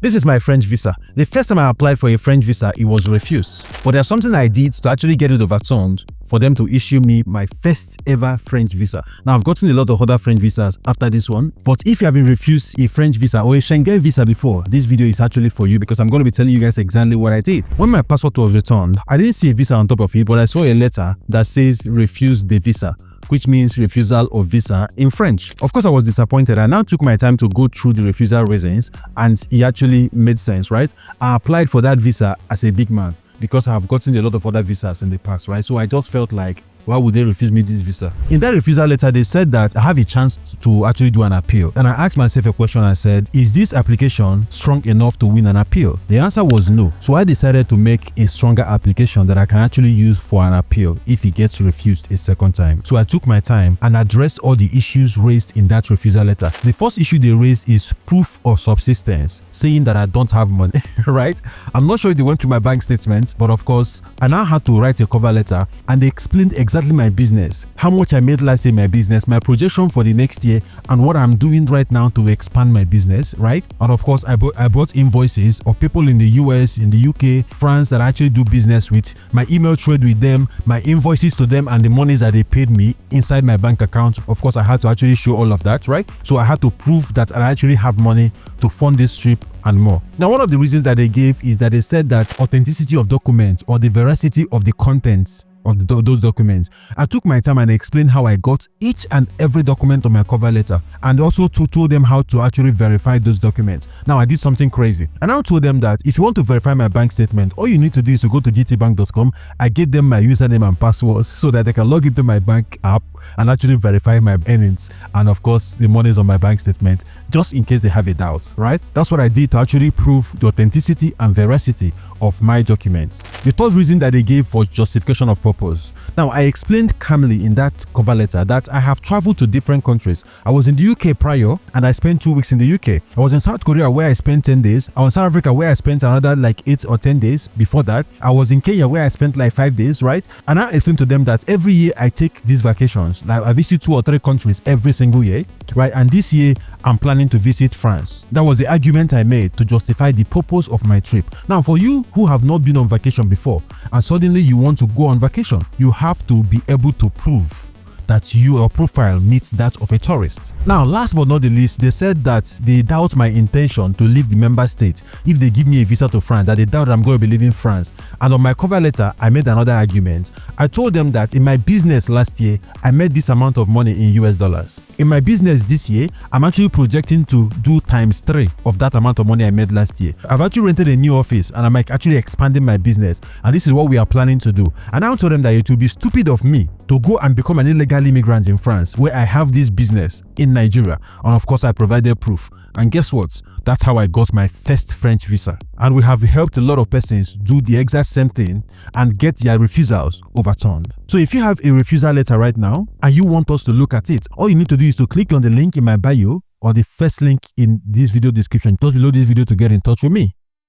This is my French visa. The first time I applied for a French visa, it was refused. But there's something I did to actually get it overturned for them to issue me my first ever French visa. Now, I've gotten a lot of other French visas after this one, but if you have been refused a French visa or a Schengen visa before, this video is actually for you because I'm going to be telling you guys exactly what I did. When my passport was returned, I didn't see a visa on top of it, but I saw a letter that says refuse the visa, which means refusal of visa in French. Of course, I was disappointed. I now took my time to go through the refusal reasons, and it actually made sense, right? I applied for that visa as a big man because I have gotten a lot of other visas in the past, right? So I just felt like, why would they refuse me this visa? In that refusal letter, they said that I have a chance to actually do an appeal. And I asked myself a question. I said, is this application strong enough to win an appeal? The answer was no. So I decided to make a stronger application that I can actually use for an appeal if it gets refused a second time. So I took my time and addressed all the issues raised in that refusal letter. The first issue they raised is proof of subsistence, saying that I don't have money, right? I'm not sure if they went through my bank statements, but of course, I now had to write a cover letter, and they explained exactly my business, how much I made last year in my business, my projection for the next year, and what I'm doing right now to expand my business, right? And of course, I brought invoices of people in the US, in the UK, France that I actually do business with, my email trade with them, my invoices to them, and the monies that they paid me inside my bank account. Of course, I had to actually show all of that, right? So I had to prove that I actually have money to fund this trip and more. Now, one of the reasons that they gave is that they said that authenticity of documents or the veracity of the content of those documents. I took my time and explained how I got each and every document on my cover letter, and also told them how to actually verify those documents. Now, I did something crazy. I now told them that if you want to verify my bank statement, all you need to do is to go to gtbank.com. I gave them my username and passwords so that they can log into my bank app and actually verify my earnings and of course the monies on my bank statement, just in case they have a doubt, right? That's what I did to actually prove the authenticity and veracity of my documents. The third reason that they gave for justification of purpose. Now, I explained calmly in that cover letter that I have traveled to different countries. I was in the UK prior, and I spent 2 weeks in the UK. I was in South Korea where I spent 10 days. I was in South Africa where I spent another like 8 or 10 days before that. I was in Kenya where I spent like 5 days, right? And I explained to them that every year I take these vacations. Like I visit 2 or 3 countries every single year, right? And this year I'm planning to visit France. That was the argument I made to justify the purpose of my trip. Now, for you who have not been on vacation before and suddenly you want to go on vacation, you have to be able to prove that your profile meets that of a tourist. Now, last but not the least, they said that they doubt my intention to leave the member state if they give me a visa to France, that they doubt I'm going to be leaving France. And on my cover letter, I made another argument. I told them that in my business last year, I made this amount of money in US dollars. In my business this year, I'm actually projecting to do ×3 of that amount of money I made last year. I've actually rented a new office and I'm actually expanding my business, and this is what we are planning to do. And I told them that it would be stupid of me to go and become an illegal immigrant in France where I have this business in Nigeria. And of course, I provided proof. And guess what? That's how I got my first French visa. And we have helped a lot of persons do the exact same thing and get their refusals overturned. So if you have a refusal letter right now and you want us to look at it, all you need to do is to click on the link in my bio or the first link in this video description just below this video to get in touch with me.